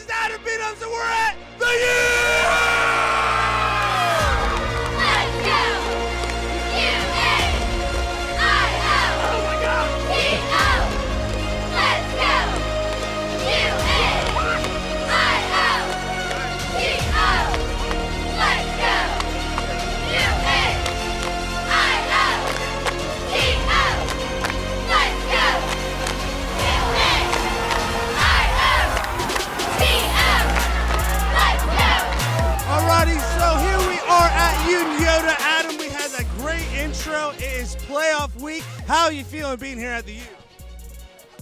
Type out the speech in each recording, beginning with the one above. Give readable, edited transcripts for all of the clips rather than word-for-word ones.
This is Adam Beatums, and we're at the U! Let's go! U-A-I-O! Oh my God! T-O! Let's go! U-A-I-O! T-O! Let's go! U-A-I-O! T-O! Let's go! Alrighty, so here we are at Unioto. Adam, we had a great intro. It is playoff week. How are you feeling being here at the U?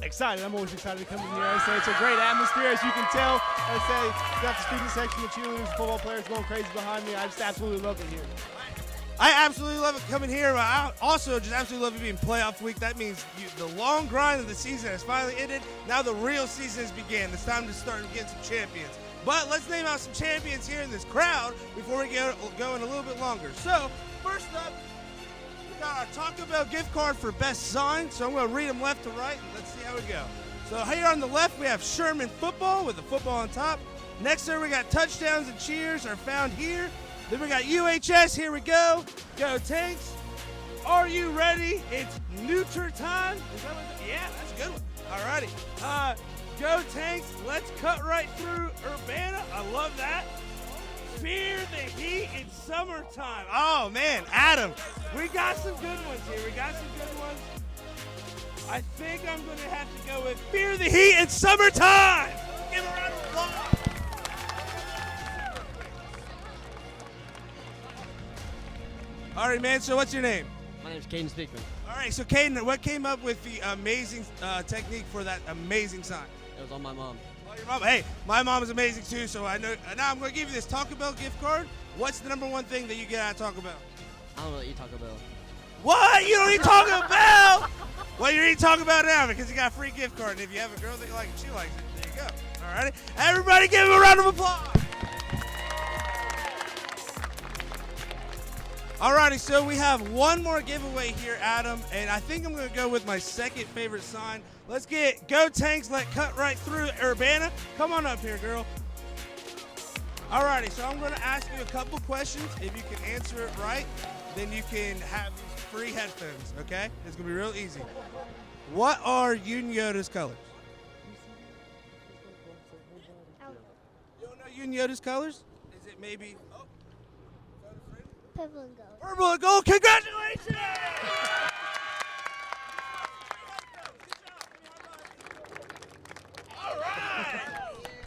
Excited. I'm always excited to come in here. I say it's a great atmosphere, as you can tell. I say you got the student section, the cheerleaders, football players going crazy behind me. I just absolutely love it here. I absolutely love it coming here, but I also just absolutely love it being playoff week. That means the long grind of the season has finally ended. Now the real season has begun. It's time to start getting some champions. But let's name out some champions here in this crowd before we get going a little bit longer. So, first up, we got our Taco Bell gift card for best sign. So I'm going to read them left to right, and let's see how we go. So here on the left, we have Sherman Football with the football on top. Next there, we got touchdowns and cheers are found here. Then we got UHS, here we go. Go Tanks. Are you ready? It's neuter time. Is that what yeah, that's a good one. Alrighty. Go Tanks, let's cut right through Urbana. I love that. Fear the heat, it's summertime. Oh man, Adam, we got some good ones here. We got some good ones. I think I'm gonna have to go with Fear the heat, it's summertime. Give a round of applause. All right, man, so what's your name? My name is Caden Speakman. All right, so Caden, what came up with the amazing technique for that amazing sign? It was on my mom. Oh, your mom. Hey, my mom is amazing too, so I know. Now I'm going to give you this Taco Bell gift card. What's the number one thing that you get out of Taco Bell? I don't really eat Taco Bell. What? You don't eat Taco Bell? Well, you're eating Taco Bell now because you got a free gift card, and if you have a girl that you like and she likes it, there you go. All righty. Everybody give him a round of applause. Alrighty, so we have one more giveaway here, Adam, and I think I'm going to go with my second favorite sign. Let's get Go Tanks, let cut right through Urbana. Come on up here, girl. Alrighty, so I'm going to ask you a couple questions. If you can answer it right, then you can have these free headphones, okay? It's going to be real easy. What are Unioto's colors? You don't know Unioto's colors? Is it maybe... Purple and gold. Purple and gold, congratulations!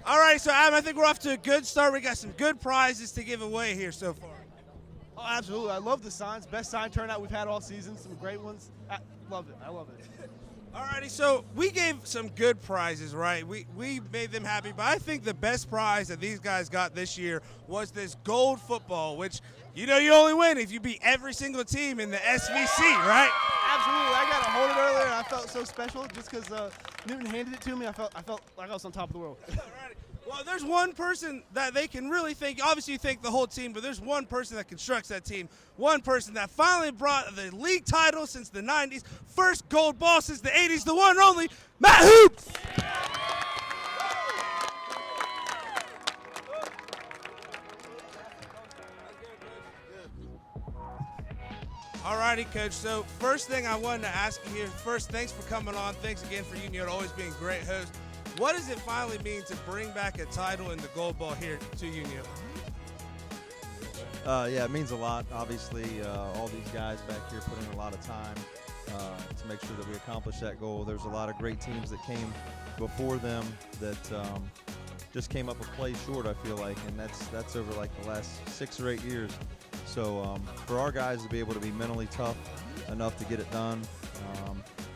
All right, so Adam, I think we're off to a good start. We got some good prizes to give away here so far. Oh, absolutely. I love the signs. Best sign turnout we've had all season. Some great ones. I love it. I love it. All righty, so we gave some good prizes, right? We made them happy, but I think the best prize that these guys got this year was this gold football, which, you know, you only win if you beat every single team in the SVC, right? Absolutely. I got to hold it earlier, and I felt so special just because Newton handed it to me. I felt like I was on top of the world. Alrighty. Well, there's one person that they can really thank. Obviously, you thank the whole team, but there's one person that constructs that team. One person that finally brought the league title since the 90s, first gold ball since the 80s, the one and only Matt Hoops. Alrighty, Coach. So first thing I wanted to ask you here, first, thanks for coming on. Thanks again for Unioto always being a great host. What does it finally mean to bring back a title in the gold ball here to Unioto? Yeah, it means a lot. Obviously, all these guys back here put in a lot of time to make sure that we accomplish that goal. There's a lot of great teams that came before them that just came up a play short, I feel like, and that's over like the last 6 or 8 years. So for our guys to be able to be mentally tough enough to get it done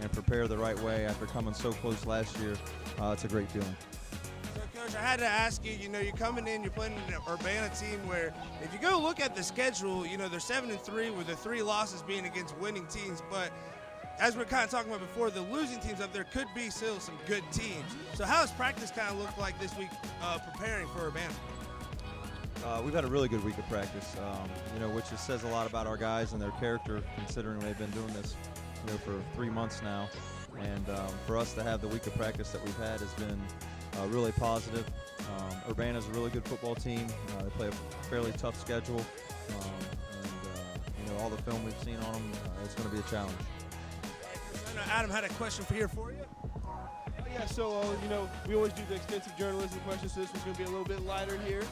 and prepare the right way after coming so close last year, it's a great feeling. So, Coach, I had to ask you, you know, you're coming in, you're playing in an Urbana team where if you go look at the schedule, you know, they're 7-3 with the 3 losses being against winning teams. But as we're kind of talking about before, the losing teams up there could be still some good teams. So how does practice kind of look like this week preparing for Urbana? We've had a really good week of practice, you know, which just says a lot about our guys and their character, considering they've been doing this, you know, for 3 months now. And for us to have the week of practice that we've had has been really positive. Urbana's a really good football team. They play a fairly tough schedule, and all the film we've seen on them, it's going to be a challenge. I know Adam had a question here for you. Yeah, so, we always do the extensive journalism questions, so this one's going to be a little bit lighter here.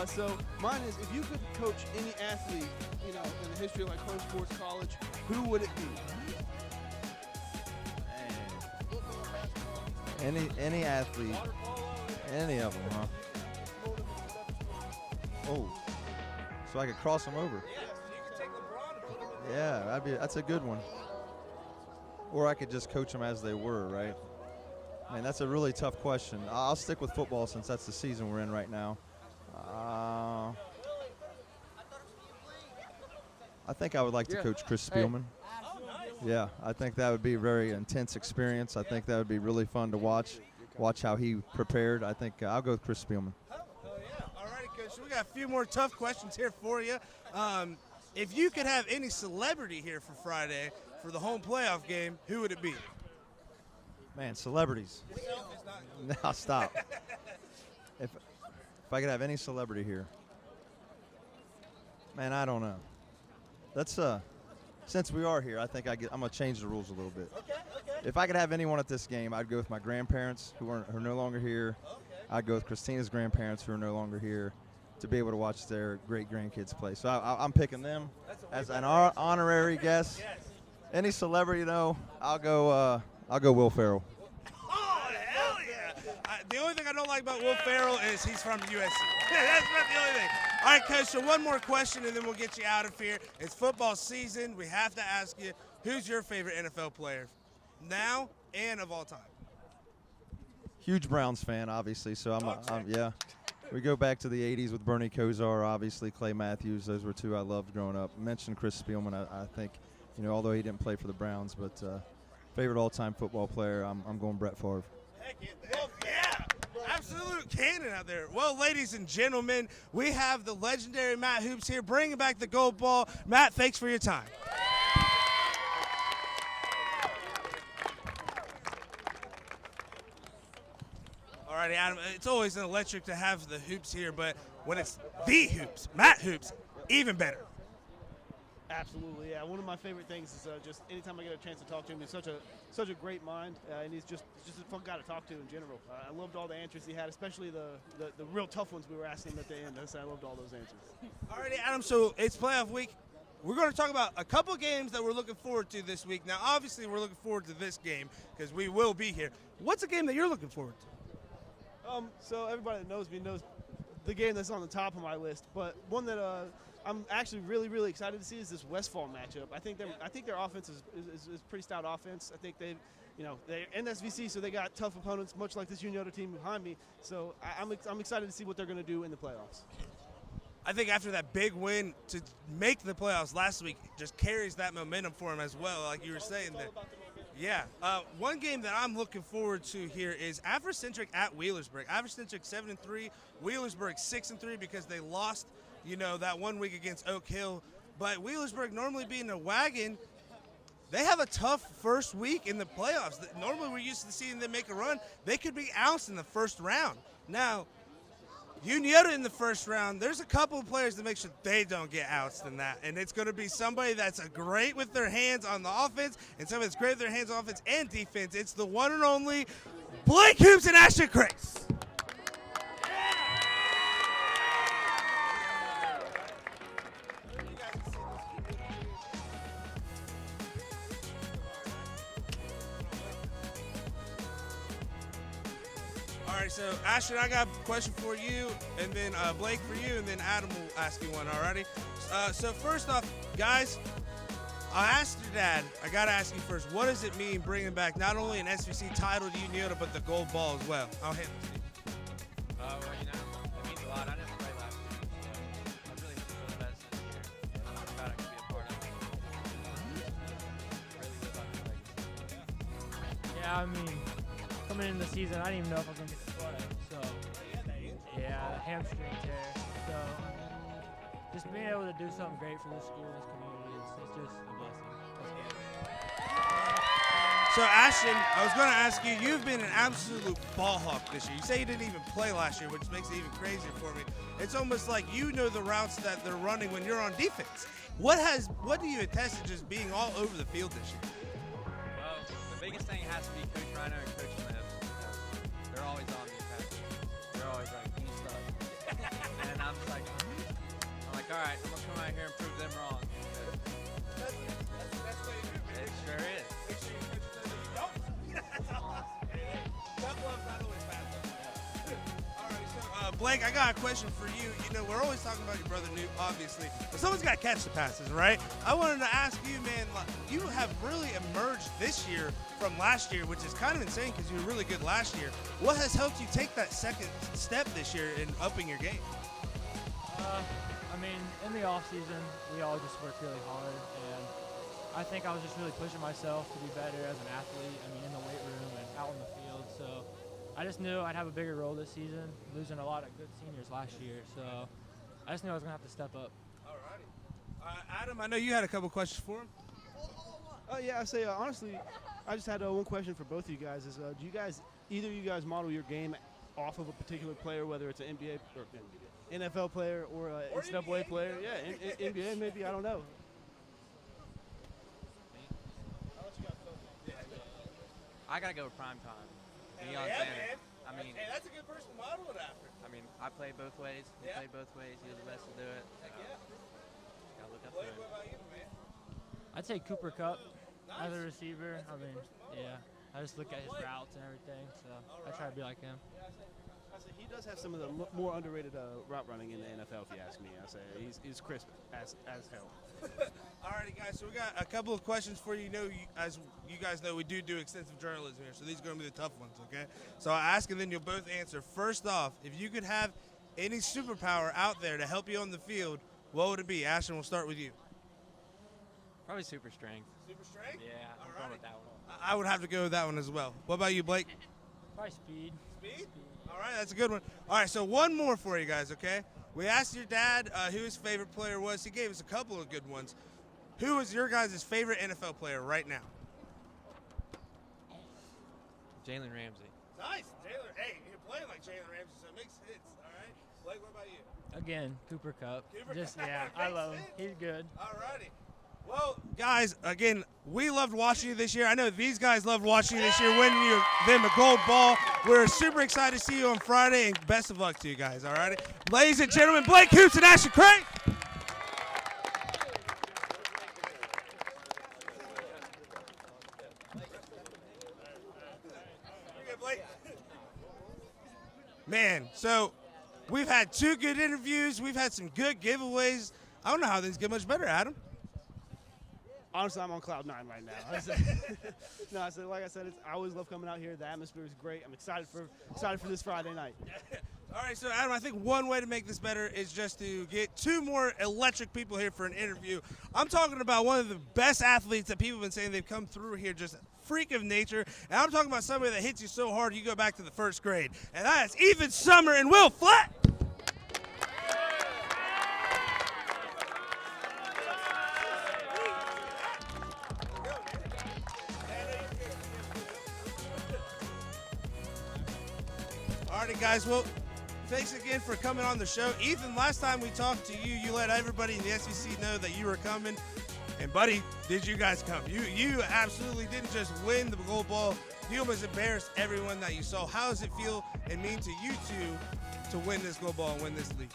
So mine is, if you could coach any athlete, in the history of like home sports college, who would it be? Any athlete, any of them, huh? Oh, so I could cross them over. Yeah, that's a good one. Or I could just coach them as they were, right? Man, that's a really tough question. I'll stick with football since that's the season we're in right now. I think I would like to coach Chris Spielman. Yeah, I think that would be a very intense experience. I think that would be really fun to watch how he prepared. I think I'll go with Chris Spielman. Oh, yeah. All righty, Coach. So we got a few more tough questions here for you. If you could have any celebrity here for Friday for the home playoff game, who would it be? Man, celebrities. No, stop. If I could have any celebrity here, man, I don't know. Let's since we are here, I think I'm gonna change the rules a little bit. Okay. If I could have anyone at this game, I'd go with my grandparents who are no longer here. I'd go with Christina's grandparents who are no longer here to be able to watch their great grandkids play. So I'm picking them as an honorary guest. Yes. Any celebrity though, I'll go Will Ferrell. Oh, hell yeah. The only thing I don't like about Will Ferrell is he's from USC. That's about the only thing. All right, Coach, so one more question, and then we'll get you out of here. It's football season. We have to ask you, who's your favorite NFL player now and of all time? Huge Browns fan, obviously. So yeah. We go back to the 80s with Bernie Kosar, obviously, Clay Matthews. Those were two I loved growing up. Mentioned Chris Spielman, I think, although he didn't play for the Browns, but favorite all-time football player, I'm going Brett Favre. Heck yeah. Absolute cannon out there. Well, ladies and gentlemen, we have the legendary Matt Hoops here bringing back the gold ball. Matt, thanks for your time. All righty, Adam, it's always electric to have the Hoops here, but when it's the Hoops, Matt Hoops, even better. Absolutely, yeah. One of my favorite things is just anytime I get a chance to talk to him, he's such a great mind, and he's just a fun guy to talk to in general. I loved all the answers he had, especially the real tough ones we were asking him at the end. I loved all those answers. All righty, Adam, so it's playoff week. We're going to talk about a couple games that we're looking forward to this week. Now, obviously, we're looking forward to this game because we will be here. What's a game that you're looking forward to? So everybody that knows me knows the game that's on the top of my list, but one that I'm actually really, really excited to see is this Westfall matchup. I think their offense is pretty stout offense. I think they're NSVC, so they got tough opponents, much like this Unioto team behind me. So I'm excited to see what they're going to do in the playoffs. I think after that big win to make the playoffs last week just carries that momentum for them as well, like you were saying there. Yeah. One game that I'm looking forward to here is Africentric at Wheelersburg. Africentric 7-3, Wheelersburg 6-3 because they lost, that 1 week against Oak Hill. But Wheelersburg, normally being a wagon, they have a tough first week in the playoffs. Normally we're used to seeing them make a run. They could be ousted in the first round. Now, Unioto in the first round, there's a couple of players to make sure they don't get ousted in that. And it's going to be somebody that's great with their hands on the offense and somebody that's great with their hands on offense and defense. It's the one and only Blake Hoops and Ashton Chris. All right, so Ashton, I got a question for you, and then Blake for you, and then Adam will ask you one, alrighty? So first off, guys, I asked your dad, I got to ask you first, what does it mean bringing back not only an SVC title to Unioto, but the gold ball as well? I'll hand it to you. Well, it means a lot. I didn't play last year, so I'm really hoping for the best this year. I'm glad I could be a part of it. Really live up to legacy. Yeah, I mean, coming into the season, I didn't even know if I was going to get to play. So, yeah, the hamstring tear. So, just being able to do something great for this school, this community, it's just a blessing. So So, Ashton, I was going to ask you, you've been an absolute ball hawk this year. You say you didn't even play last year, which makes it even crazier for me. It's almost like you know the routes that they're running when you're on defense. What do you attest to just being all over the field this year? Well, the biggest thing has to be Coach Reiner and Coach Smith. They're always on me, Pat. They're always like, you suck. And I'm just like, all right, I'm going to come out here and prove them wrong. That's the best way to do it. It sure is. Make sure your coaches know that you don't. That's all I'm saying. Tough love's not always bad love. All right, so Blake, I got a question for you. You know, we're always talking about your brother Newt, obviously, but someone's got to catch the passes, right? I wanted to ask you, man, you have really emerged this year from last year, which is kind of insane because you were really good last year. What has helped you take that second step this year in upping your game? I mean, in the off season, we all just worked really hard, and I think I was just really pushing myself to be better as an athlete. I mean, in the weight room and out in the field. So I just knew I'd have a bigger role this season, losing a lot of good seniors last year. So I just knew I was gonna have to step up. All righty. Adam, I know you had a couple questions for him. Yeah, I say honestly, I just had one question for both of you guys. Is do you guys, either of you guys, model your game off of a particular player, whether it's an NBA or NFL player or an NCAA player? Yeah, NBA maybe, I don't know. I got to go with prime time. Yeah, man. I mean, hey, that's a good person to model it after. I mean, I play both ways. He played both ways. He was the best to do it. Heck yeah. Gotta look up Blake, to him. what about you, man? I'd say Cooper Cup as a receiver. I mean, yeah, I just look at his routes and everything, so I try to be like him. I say he does have some of the more underrated route running in the NFL, if you ask me. I say he's crisp as hell. Alrighty, guys. So we got a couple of questions for you. You know, as you guys know, we do extensive journalism here, so these are going to be the tough ones, okay? So I'll ask and then you'll both answer. First off, if you could have any superpower out there to help you on the field, what would it be? Ashton, we'll start with you. Probably super strength. Super strength? Yeah, I'm going with that one. I would have to go with that one as well. What about you, Blake? Probably speed. Speed? All right, that's a good one. All right, so one more for you guys, okay? We asked your dad who his favorite player was. He gave us a couple of good ones. Who is your guys' favorite NFL player right now? Jalen Ramsey. Nice. Jalen. Hey, you're playing like Jalen Ramsey, so it makes sense. All right. Blake, what about you? Again, Cooper Cup. Cooper Just Kupp. yeah, I Makes love him. sense. He's good. All righty. Well, guys, again, we loved watching you this year. I know these guys loved watching you this year, winning them a gold ball. We're super excited to see you on Friday, and best of luck to you guys, all righty? Ladies and gentlemen, Blake Hoops and Ashton Craig. Man, so we've had two good interviews. We've had some good giveaways. I don't know how things get much better, Adam. Honestly, I'm on cloud 9 right now. Like I said, I always love coming out here. The atmosphere is great. I'm excited for this Friday night. All right, so Adam, I think one way to make this better is just to get two more electric people here for an interview. I'm talking about one of the best athletes that people have been saying they've come through here, just freak of nature. And I'm talking about somebody that hits you so hard you go back to the first grade. And that is Ethan Summer and Will Flatt. All right, guys, well, thanks again for coming on the show. Ethan, last time we talked to you, you let everybody in the SEC know that you were coming. And, buddy, did you guys come? You absolutely didn't just win the gold ball. You almost embarrassed everyone that you saw. How does it feel and mean to you two to win this gold ball and win this league?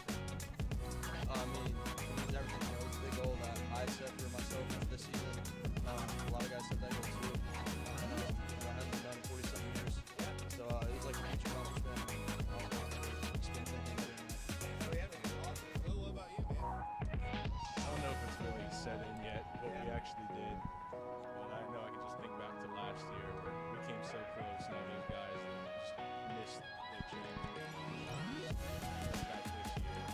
I mean, it means everything. You know, it's a big goal that I set for myself this season. A lot of guys set that goal too. And, I haven't been done in 40-something years. So it was like a huge accomplishment. Just been thinking of doing that. Will, what about you, man? I don't know if it's really set in yet what we actually did, but I know I can just think back to last year where we came so close, and those guys just missed their chance. Back this year,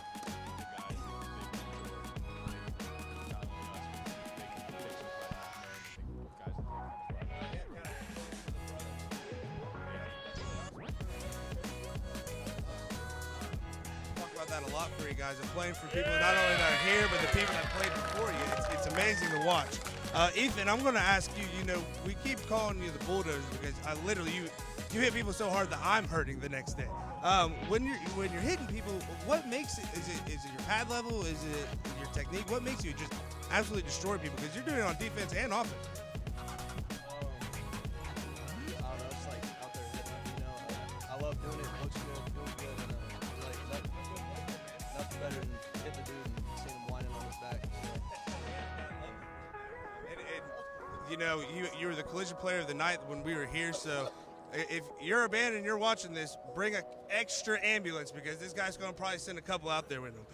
the guys that the big mentor, not only us, but they can take some pride out there, and I think both guys will take some pride out. Talk about that a lot for you guys. I'm playing for people not only that are here, but the people that played before you. It's amazing to watch. Ethan, I'm going to ask you, we keep calling you the bulldozer because you hit people so hard that I'm hurting the next day. When you're hitting people, what makes it? Is it your pad level? Is it your technique? What makes you just absolutely destroy people? Because you're doing it on defense and offense. I don't know, just like out there hitting them, I love doing it. It looks good, feels good, and nothing better than hitting the dude and seeing him whining on his back. You were the collision player of the night when we were here, so if you're a band and you're watching this, bring an extra ambulance because this guy's going to probably send a couple out there with him.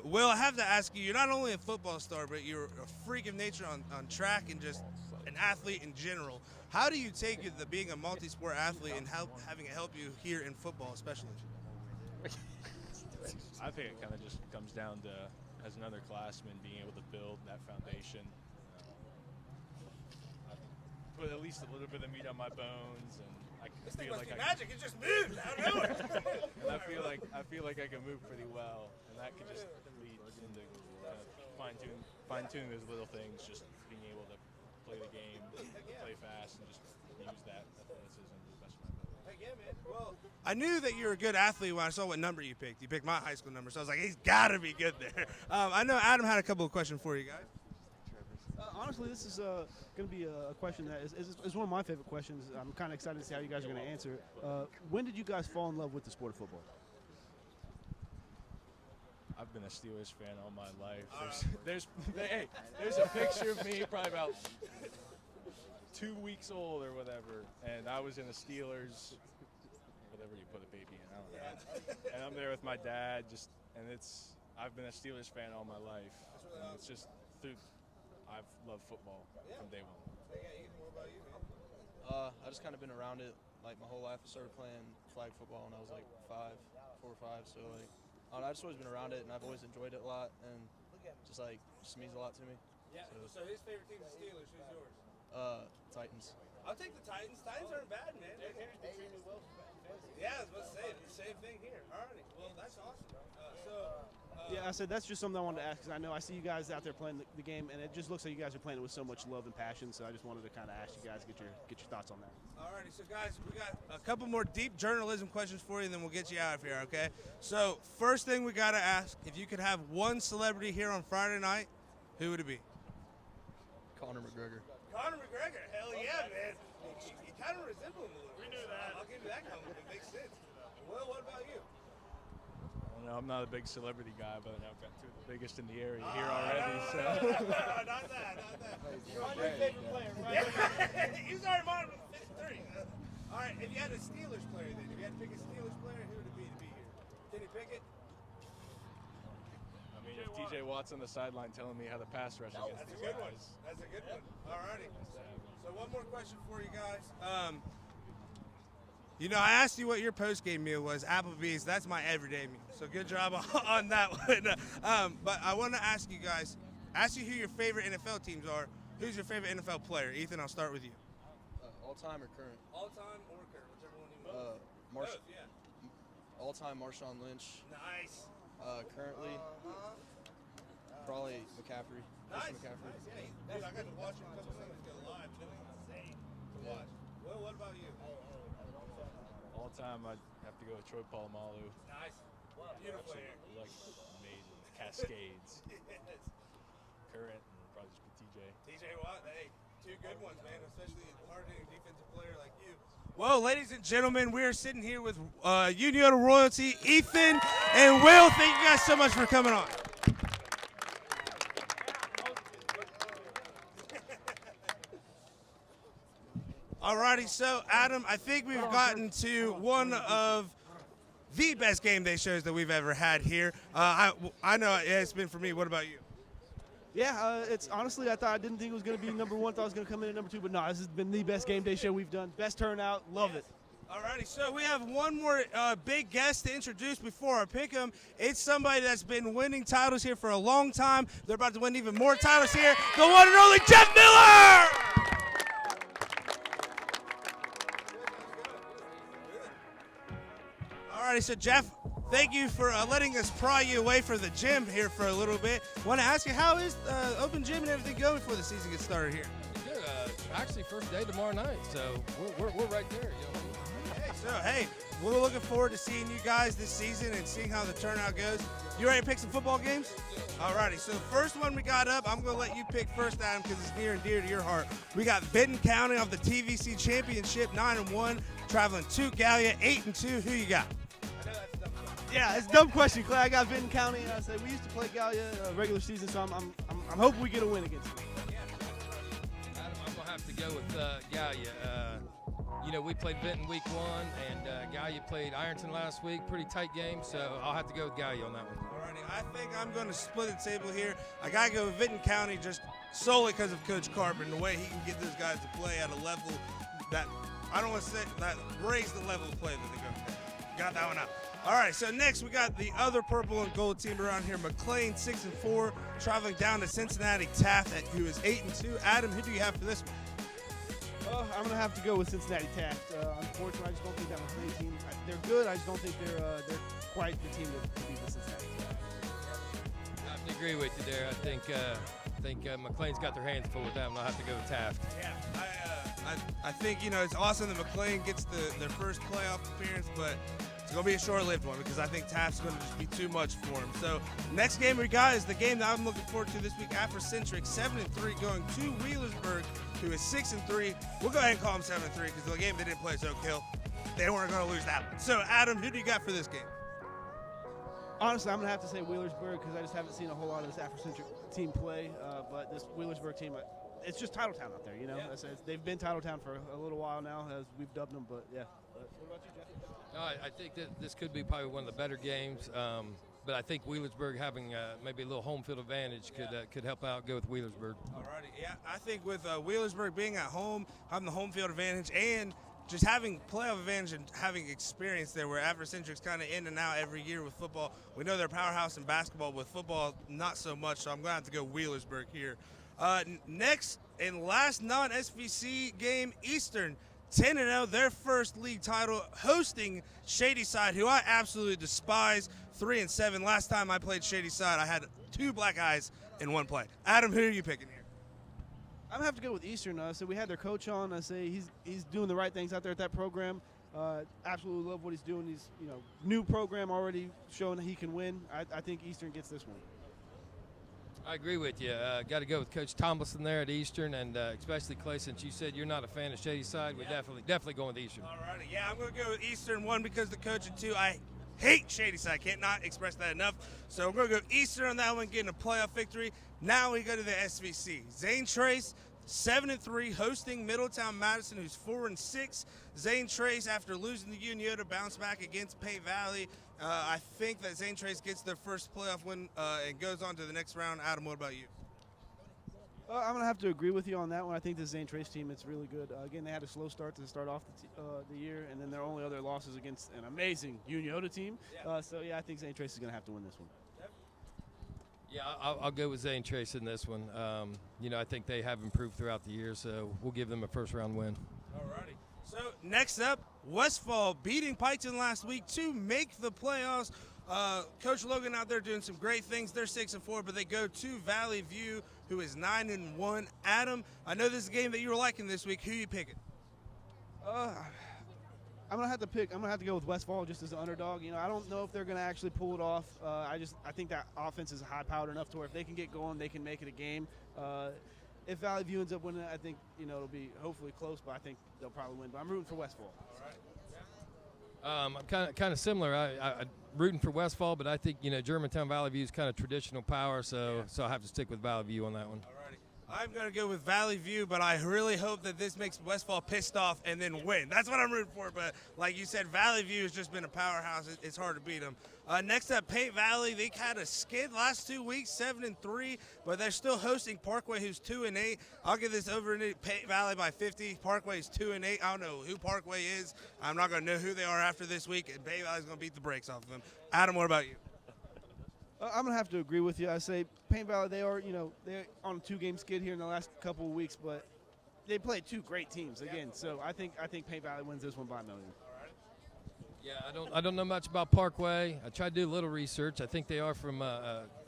Will, I have to ask you, you're not only a football star, but you're a freak of nature on track and just an athlete in general. How do you take it, being a multi-sport athlete and having it help you here in football especially? I think it kind of just comes down to, as an underclassman, being able to build that foundation. Put at least a little bit of meat on my bones, and I feel like magic. It just moves out of nowhere. and I feel like I can move pretty well, and that can just lead into fine-tuning those little things, just being able to play the game, play fast, and just use that athleticism to the best of my ability. Yeah, man. Well, I knew that you were a good athlete when I saw what number you picked. You picked my high school number, so I was like, he's got to be good there. I know Adam had a couple of questions for you guys. Honestly, this is going to be a question that is one of my favorite questions. I'm kind of excited to see how you guys are going to answer it. When did you guys fall in love with the sport of football? I've been a Steelers fan all my life. There's a picture of me probably about 2 weeks old or whatever, and I was in a Steelers, whatever you put a baby in, I don't know. And I'm there with my dad, I've been a Steelers fan all my life. And it's just I've loved football from day one. I just kind of been around it like my whole life. I started playing flag football when I was like 4 or 5. So like, I've just always been around it, and I've always enjoyed it a lot, and just means a lot to me. Yeah. So his favorite team is Steelers. Who's yours? Titans. I'll take the Titans. Titans aren't bad, man. Yeah, I was about to say the same thing here. Alrighty. Well, that's awesome. Yeah, I said that's just something I wanted to ask because I know I see you guys out there playing the game, and it just looks like you guys are playing it with so much love and passion. So I just wanted to kind of ask you guys, get your thoughts on that. Alrighty, so guys, we got a couple more deep journalism questions for you, and then we'll get you out of here, okay? So first thing we got to ask, if you could have one celebrity here on Friday night, who would it be? Conor McGregor. Conor McGregor, hell yeah, man. You kind of resemble him a little bit. We knew that. I'll give you that compliment. It makes sense. Well, what about you? I'm not a big celebrity guy, but I've got two of the biggest in the area here already. So. Not that. You're my favorite player, right? He's already mine with 53. All right, if you had a Steelers player then, if you had to pick a Steelers player, who would it be to be here? Can you pick it? I mean, if TJ Watt's on the sideline telling me how to pass rush against these guys. That's a good one. All righty. So one more question for you guys. I asked you what your post-game meal was. Applebee's, that's my everyday meal. So good job on that one. But I want to ask you guys, who your favorite NFL teams are. Who's your favorite NFL player? Ethan, I'll start with you. All-time or current? All-time or current, whichever one you want. All-time Marshawn Lynch. Nice. Currently, probably McCaffrey. Nice. McCaffrey. Dude, I got to watch him a couple Sundays ago live. It was insane to watch. Well, what about you? All time, I'd have to go with Troy Polamalu. Nice. Beautiful hair. Like made Cascades. Yes. Current, and probably just be TJ. TJ Watt, hey, two good ones, man, especially a hard-hitting defensive player like you. Well, ladies and gentlemen, we're sitting here with Unioto royalty, Ethan and Will. Thank you guys so much for coming on. Alrighty, so Adam, I think we've gotten to one of the best game day shows that we've ever had here. I know it's been for me. What about you? Yeah, it's honestly, I didn't think it was going to be number one. Thought it was going to come in at number 2, but no, this has been the best game day show we've done. Best turnout, love it. Alrighty, so we have one more big guest to introduce before I pick him. It's somebody that's been winning titles here for a long time. They're about to win even more titles here. The one and only Jeff Miller! Alrighty, so Jeff, thank you for letting us pry you away from the gym here for a little bit. Want to ask you, how is open gym and everything going before the season gets started here? Good. Actually, first day tomorrow night, so we're right there. You know? Hey, we're looking forward to seeing you guys this season and seeing how the turnout goes. You ready to pick some football games? Alrighty, so the first one we got up, I'm going to let you pick first, Adam, because it's near and dear to your heart. We got Benton County of the TVC Championship, 9-1, traveling to Gallia, 8-2. Who you got? Yeah, it's a dumb question, Clay. I got Vinton County, and I said we used to play Gallia regular season, so I'm hoping we get a win against them. Adam, I'm gonna have to go with Gallia. You know, we played Benton week 1, and Gallia played Ironton last week. Pretty tight game, so I'll have to go with Gallia on that one. Alrighty, I think I'm going to split the table here. I got to go with Vinton County just solely because of Coach Carpenter, the way he can get those guys to play at a level that, I don't want to say, that raise the level of play that they go. Got that one out. All right, so next we got the other purple and gold team around here, McLean, 6-4, traveling down to Cincinnati Taft, who is 8-2. Adam, who do you have for this one? I'm going to have to go with Cincinnati Taft. Unfortunately, I just don't think that McLean team, they're good. I just don't think they're quite the team to beat the Cincinnati Taft. I have to agree with you there. I think McLean's got their hands full with them. I'll have to go with Taft. Yeah, I think, you know, it's awesome that McLean gets their first playoff appearance, but it's going to be a short-lived one because I think Taft's going to just be too much for him. So next game we got is the game that I'm looking forward to this week, Afrocentric, 7-3, going to Wheelersburg, who is 6-3. We'll go ahead and call them 7-3 because the game they didn't play is Oak Hill. They weren't going to lose that one. So, Adam, who do you got for this game? Honestly, I'm going to have to say Wheelersburg because I just haven't seen a whole lot of this Afrocentric team play. But this Wheelersburg team, it's just Titletown out there, you know. Yeah. They've been Titletown for a little while now, as we've dubbed them. But, yeah. What about you, Jeff? I think that this could be probably one of the better games. But I think Wheelersburg having maybe a little home field advantage could help out. Go with Wheelersburg. Alrighty, yeah, I think with Wheelersburg being at home, having the home field advantage, and just having playoff advantage and having experience there, where Afrocentric's kind of in and out every year with football. We know they're a powerhouse in basketball, with football not so much. So I'm going to have to go Wheelersburg here. Next and last non-SVC game, Eastern. 10-0, their first league title, hosting Shadyside, who I absolutely despise. 3-7. Last time I played Shadyside, I had 2 black eyes in one play. Adam, who are you picking here? I'm gonna have to go with Eastern. So we had their coach on. I say he's doing the right things out there at that program. Absolutely love what he's doing. He's new program already showing that he can win. I think Eastern gets this one. I agree with you. Got to go with Coach Tomlinson there at Eastern, and especially Clay, since you said you're not a fan of Shadyside, we definitely going with Eastern. Alrighty, yeah, I'm going to go with Eastern, 1, because the coach, and 2, I hate Shadyside. Can't not express that enough. So we're going to go Eastern on that one, getting a playoff victory. Now we go to the SVC. Zane Trace, 7-3, hosting Middletown Madison, who's 4-6. Zane Trace, after losing to Unioto, bounced back against Pay Valley. I think that Zane Trace gets their first playoff win and goes on to the next round. Adam, what about you? I'm going to have to agree with you on that one. I think the Zane Trace team, it's really good. Again, they had a slow start to start off the year, and then their only other losses against an amazing Unioto team. So, yeah, I think Zane Trace is going to have to win this one. Yeah, I'll go with Zane Trace in this one. I think they have improved throughout the year, so we'll give them a first-round win. Alrighty. So next up, Westfall beating Piketon last week to make the playoffs. Coach Logan out there doing some great things. They're 6-4, but they go to Valley View, who is 9-1. Adam, I know this is a game that you were liking this week. Who are you picking? I'm gonna have to go with Westfall just as an underdog. I don't know if they're gonna actually pull it off. I think that offense is high-powered enough to where if they can get going, they can make it a game. If Valley View ends up winning, I think it'll be hopefully close, but I think they'll probably win. But I'm rooting for Westfall. I'm kind of similar. I'm rooting for Westfall, but I think Germantown Valley View is kind of traditional power, so I'll have to stick with Valley View on that one. I'm going to go with Valley View, but I really hope that this makes Westfall pissed off and then win. That's what I'm rooting for, but like you said, Valley View has just been a powerhouse. It's hard to beat them. Next up, Paint Valley. They had a skid last 2 weeks, 7-3, but they're still hosting Parkway, who's 2-8. I'll give this over to Paint Valley by 50. Parkway is 2-8. I don't know who Parkway is. I'm not going to know who they are after this week, and Paint Valley's going to beat the brakes off of them. Adam, what about you? I'm going to have to agree with you. I say Paint Valley, they're on a 2-game skid here in the last couple of weeks, but they played 2 great teams again. So I think Paint Valley wins this one by a million. Yeah, I don't know much about Parkway. I tried to do a little research. I think they are from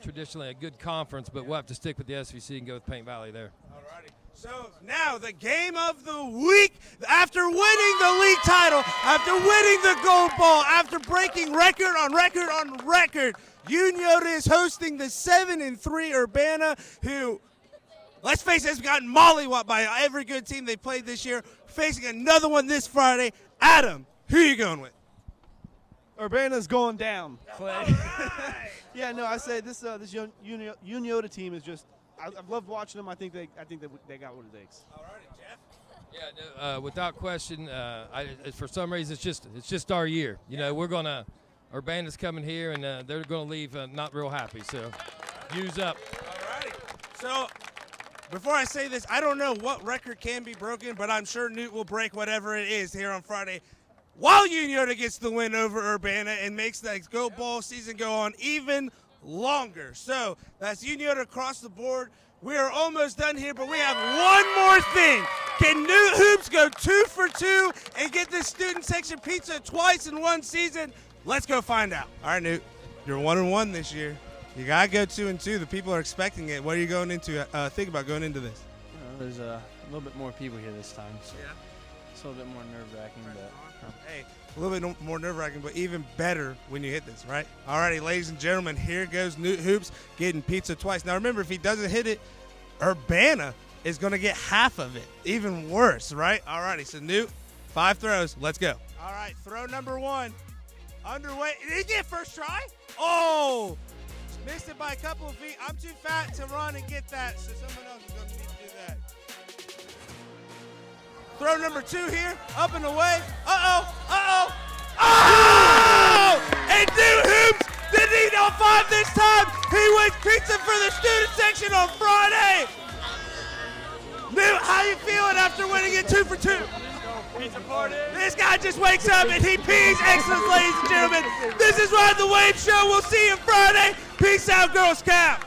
traditionally a good conference, but we'll have to stick with the SVC and go with Paint Valley there. Alrighty. So now the game of the week. After winning the league title, after winning the gold ball, after breaking record on record on record, Unioto is hosting the 7-3 Urbana, who, let's face it, has gotten mollywopped by every good team they played this year, facing another one this Friday. Adam, who are you going with? Urbana's going down, Clay. Right. Yeah, no, I say this Unioto team is just. I've loved watching them. I think they got what it takes. Alrighty, Jeff. Yeah, no, without question. For some reason, it's just our year. You know, Urbana's coming here, and they're going to leave not real happy. So, use up. Alrighty. So, before I say this, I don't know what record can be broken, but I'm sure Newt will break whatever it is here on Friday, while Unioto gets the win over Urbana and makes the gold ball season go on even longer. So that's Unioto across the board. We are almost done here, but we have one more thing. Can Newt Hoops go 2 for 2 and get this student section pizza twice in one season? Let's go find out. All right, Newt, you're 1-1 this year. You gotta go 2-2. The people are expecting it. What are you going into? Think about going into this. There's a little bit more people here this time, so Yeah. it's a little bit more nerve-wracking, but Hey, a little bit more nerve-wracking, but even better when you hit this, right? Alrighty, ladies and gentlemen, here goes Newt Hoops getting pizza twice. Now remember, if he doesn't hit it, Urbana is going to get half of it. Even worse, right? Alrighty, so Newt, 5 throws. Let's go. All right, throw number 1. Underway. Did he get first try? Oh! Missed it by a couple of feet. I'm too fat to run and get that, so someone else is going to need to do that. Throw number 2 here, up and away. Uh-oh. And Newt Hoops didn't eat on 5 this time. He wins pizza for the student section on Friday. Newt, how you feeling after winning it 2 for 2? Pizza party. This guy just wakes up and he pees. Excellent, ladies and gentlemen. This is Ride the Wave Show. We'll see you Friday. Peace out, Girl Scouts.